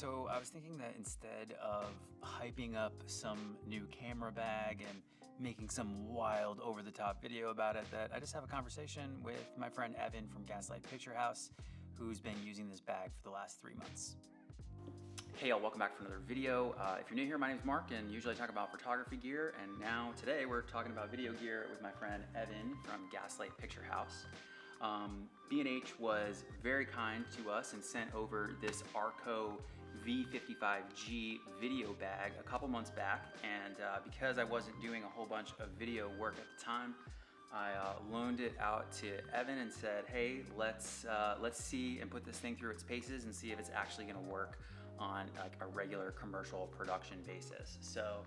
So I was thinking that instead of hyping up some new camera bag and making some wild over-the-top video about it, that I just have a conversation with my friend Evan from Gaslight Picture House, who's been using this bag for the last 3 months. Hey y'all, welcome back for another video. If you're new here, my name is Mark, and usually I talk about photography gear, and now today we're talking about video gear with my friend Evan from Gaslight Picture House. B&H was very kind to us and sent over this Arco V55G video bag a couple months back, and because I wasn't doing a whole bunch of video work at the time, I loaned it out to Evan and said, hey, let's see and put this thing through its paces and see if it's actually gonna work on like a regular commercial production basis. So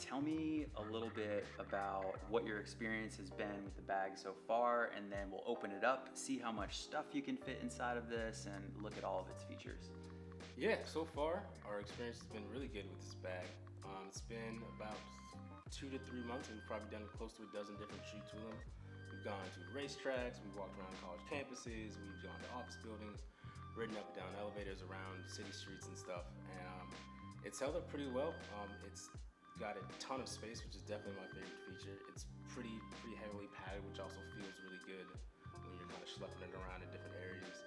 tell me a little bit about what your experience has been with the bag so far, and then we'll open it up, see how much stuff you can fit inside of this, and look at all of its features. Yeah, so far our experience has been really good with this bag. It's been about 2 to 3 months, and we've probably done close to a dozen different shoots with them. We've gone to racetracks, we've walked around college campuses, we've gone to office buildings, ridden up and down elevators around city streets and stuff, and it's held up pretty well. It's got a ton of space, which is definitely my favorite feature. It's pretty heavily padded, which also feels really good when you're kind of schlepping it around in different areas.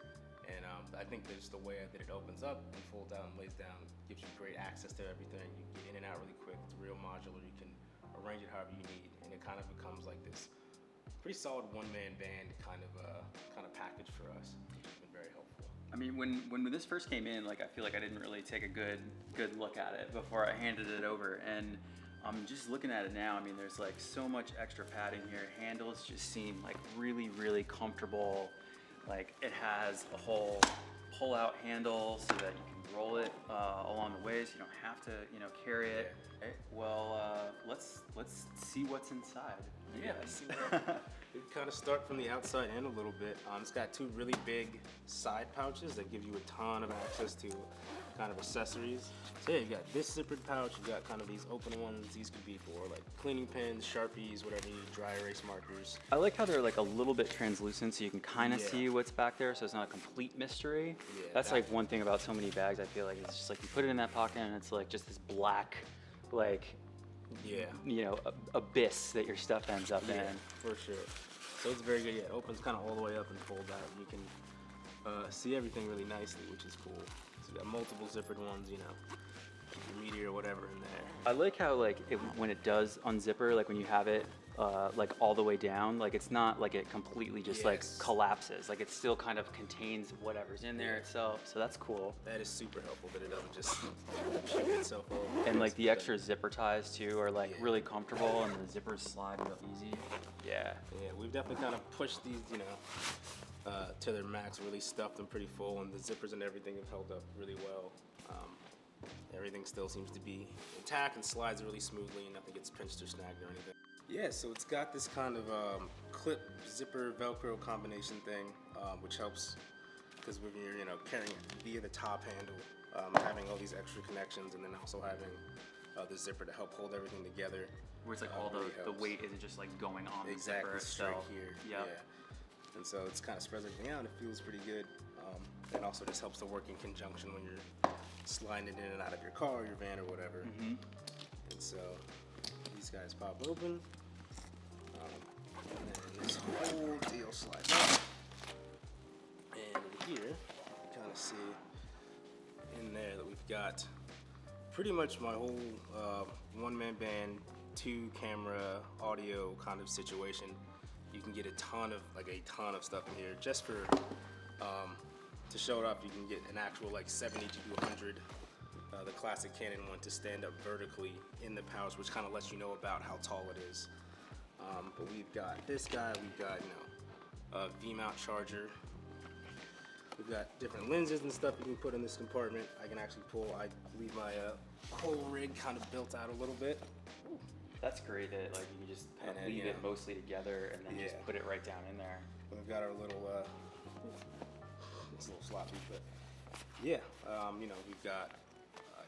And I think that just the way that it opens up and folds out and lays down gives you great access to everything. You can get in and out really quick. It's real modular. You can arrange it however you need, and it kind of becomes like this pretty solid one-man band kind of package for us, which has been very helpful. I mean, when this first came in, like, I feel like I didn't really take a good look at it before I handed it over, and just looking at it now, I mean, there's like so much extra padding here. Handles just seem like really comfortable. Like, it has a whole pull-out handle so that you can roll it along the way, so you don't have to, carry it. Okay, well, let's see what's inside. Yeah, let's see we kind of start from the outside in a little bit. It's got 2 really big side pouches that give you a ton of access to kind of accessories. So yeah, you got this zippered pouch, you got kind of these open ones. These could be for like cleaning pins, Sharpies, whatever you need, dry erase markers. I like how they're like a little bit translucent so you can kind of see what's back there, so it's not a complete mystery. Yeah, that's like one thing about so many bags, I feel like. It's just like you put it in that pocket and it's like just this black, like, abyss that your stuff ends up in. For sure. So it's very good. Yeah, it opens kind of all the way up and folds out. You can see everything really nicely, which is cool. So you got multiple zippered ones, your media or whatever in there. I like how when it does unzipper, like when you have it like all the way down, like it's not like it completely just like collapses. Like it still kind of contains whatever's in there itself. So that's cool. That is super helpful that it doesn't just shoot itself over. And like the extra zipper ties too are like really comfortable, and the zippers slide real easy. Yeah, we've definitely kind of pushed these, to their max, really stuffed them pretty full, and the zippers and everything have held up really well. Everything still seems to be intact and slides really smoothly, and nothing gets pinched or snagged or anything. Yeah, so it's got this kind of clip zipper Velcro combination thing, which helps because when you're carrying it via the top handle, having all these extra connections, and then also having the zipper to help hold everything together. Where it's like all the weight isn't just like going on the zipper itself. Straight here. Yeah. And so it's kind of spreads everything out, and it feels pretty good. And also just helps to work in conjunction when you're sliding it in and out of your car, or your van, or whatever. And so these guys pop open, and then this whole deal slides up. And here, you kind of see in there that we've got pretty much my whole one-man band, 2-camera audio kind of situation. You can get a ton of stuff in here. Just for to show it off, you can get an actual like 70 to 100, the classic Canon one, to stand up vertically in the pouch, which kind of lets you know about how tall it is. But we've got this guy, we've got a V-mount charger. We've got different lenses and stuff you can put in this compartment. I can actually I leave my whole rig kind of built out a little bit. That's great that like you can just kind of leave it mostly together and then just put it right down in there. We've got our little, it's a little sloppy, but yeah, we've got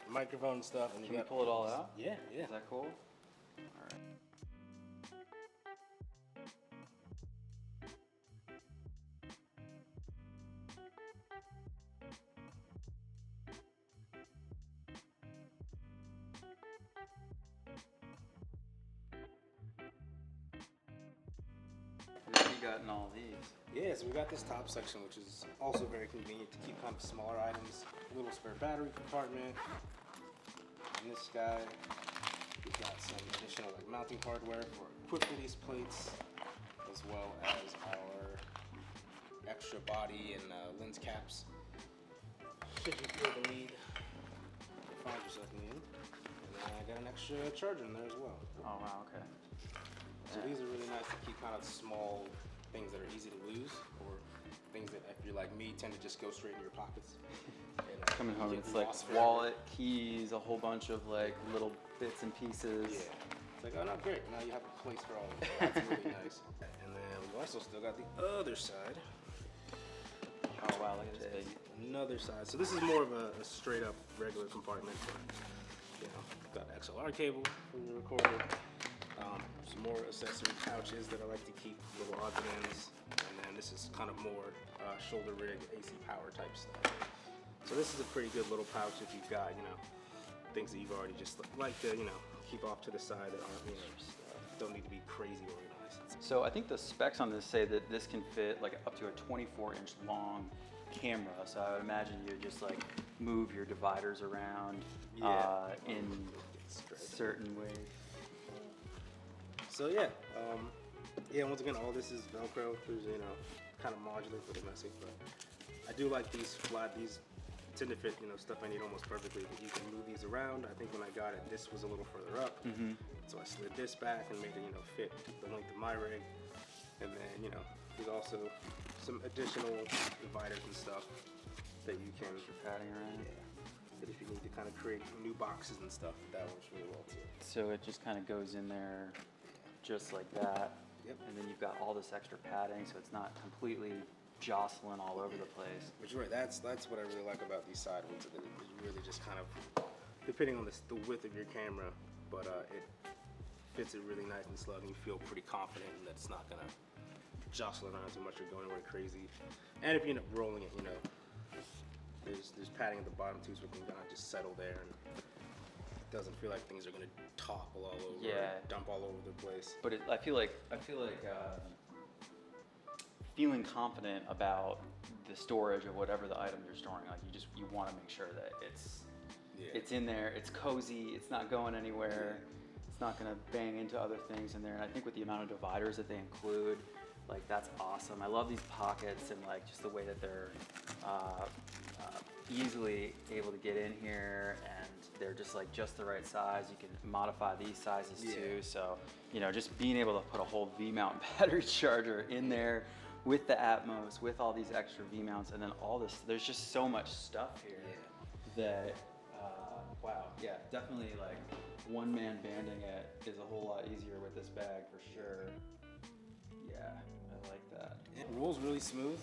microphone stuff. And can we pull it all out? Yeah. Is that cool? All right. got in all these? Yeah, so we got this top section, which is also very convenient to keep kind of smaller items. A little spare battery compartment. And this guy, we've got some additional like mounting hardware for quick release plates, as well as our extra body and lens caps. Should you feel the need to find yourself needing. And then I got an extra charger in there as well. Oh wow, okay. So these are really nice to keep kind of small things that are easy to lose, or things that, if you're like me, tend to just go straight into your pockets. And, coming home, it's like wallet, keys, a whole bunch of like little bits and pieces. Yeah. It's like, oh no, great. Now you have a place for all of it. That's really nice. And then we also still got the other side. Oh wow, look at this baby. Another side. So this is more of a straight up regular compartment. For, you know, got XLR cable for the recorder. Some more accessory pouches that I like to keep, little odds and ends. And then this is kind of more shoulder rig, AC power type stuff. So this is a pretty good little pouch if you've got, you know, things that you've already just like to, you know, keep off to the side that aren't, you know, don't need to be crazy organized. So I think the specs on this say that this can fit like up to a 24-inch long camera. So I would imagine you just like move your dividers around in certain ways. So yeah, once again, all this is Velcro. There's, you know, kind of modular, a little messy, but I do like these these tend to fit, you know, stuff I need almost perfectly, but you can move these around. I think when I got it, this was a little further up, so I slid this back and made it, you know, fit the length of my rig. And then, you know, there's also some additional dividers and stuff that you can padding around. That if you need to kind of create new boxes and stuff, that works really well too. So it just kind of goes in there just like that. Yep. And then you've got all this extra padding, so it's not completely jostling all over the place. But you're right, that's what I really like about these side ones. That it really just kind of, depending on the width of your camera, but it fits it really nice and snug, and you feel pretty confident that it's not gonna jostle around too much or go anywhere crazy. And if you end up rolling it, you know, there's padding at the bottom too, so it can kind of just settle there, and it doesn't feel like things are gonna topple all over, dump all over the place. But I feel like feeling confident about the storage of whatever the item you're storing, like you want to make sure that it's in there, it's cozy, it's not going anywhere, it's not going to bang into other things in there. And I think with the amount of dividers that they include, like that's awesome. I love these pockets and like just the way that they're easily able to get in here, and they're just like just the right size. You can modify these sizes too. So, you know, just being able to put a whole V-mount battery charger in there with the Atmos, with all these extra V-mounts, and then all this, there's just so much stuff here that, wow, yeah, definitely like one-man banding it is a whole lot easier with this bag for sure. Yeah, I like that. It rolls really smooth.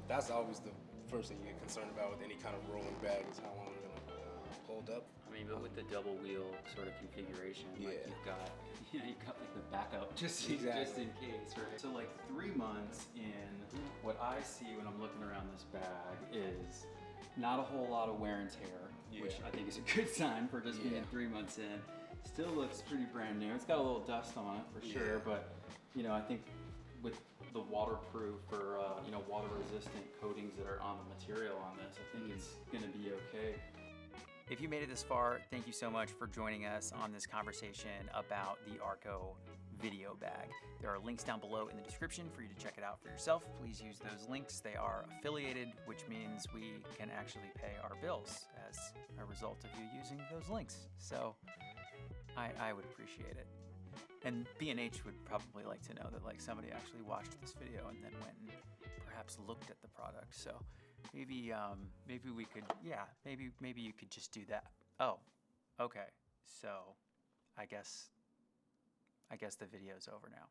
That's always the first thing you get concerned about with any kind of rolling bag, is how long it's gonna hold up. I mean, but with the double wheel sort of configuration, like you've got like the backup just in case, right? So like 3 months in, what I see when I'm looking around this bag is not a whole lot of wear and tear, which I think is a good sign for just being 3 months in. Still looks pretty brand new. It's got a little dust on it for sure, but you know, I think with the waterproof or you know, water resistant coatings that are on the material on this, I think it's gonna be okay. If you made it this far, thank you so much for joining us on this conversation about the Arco video bag. There are links down below in the description for you to check it out for yourself. Please use those links. They are affiliated, which means we can actually pay our bills as a result of you using those links. So I would appreciate it. And B&H would probably like to know that like somebody actually watched this video and then went and perhaps looked at the product. So maybe we could, maybe you could just do that. Oh, okay. So I guess the video's over now.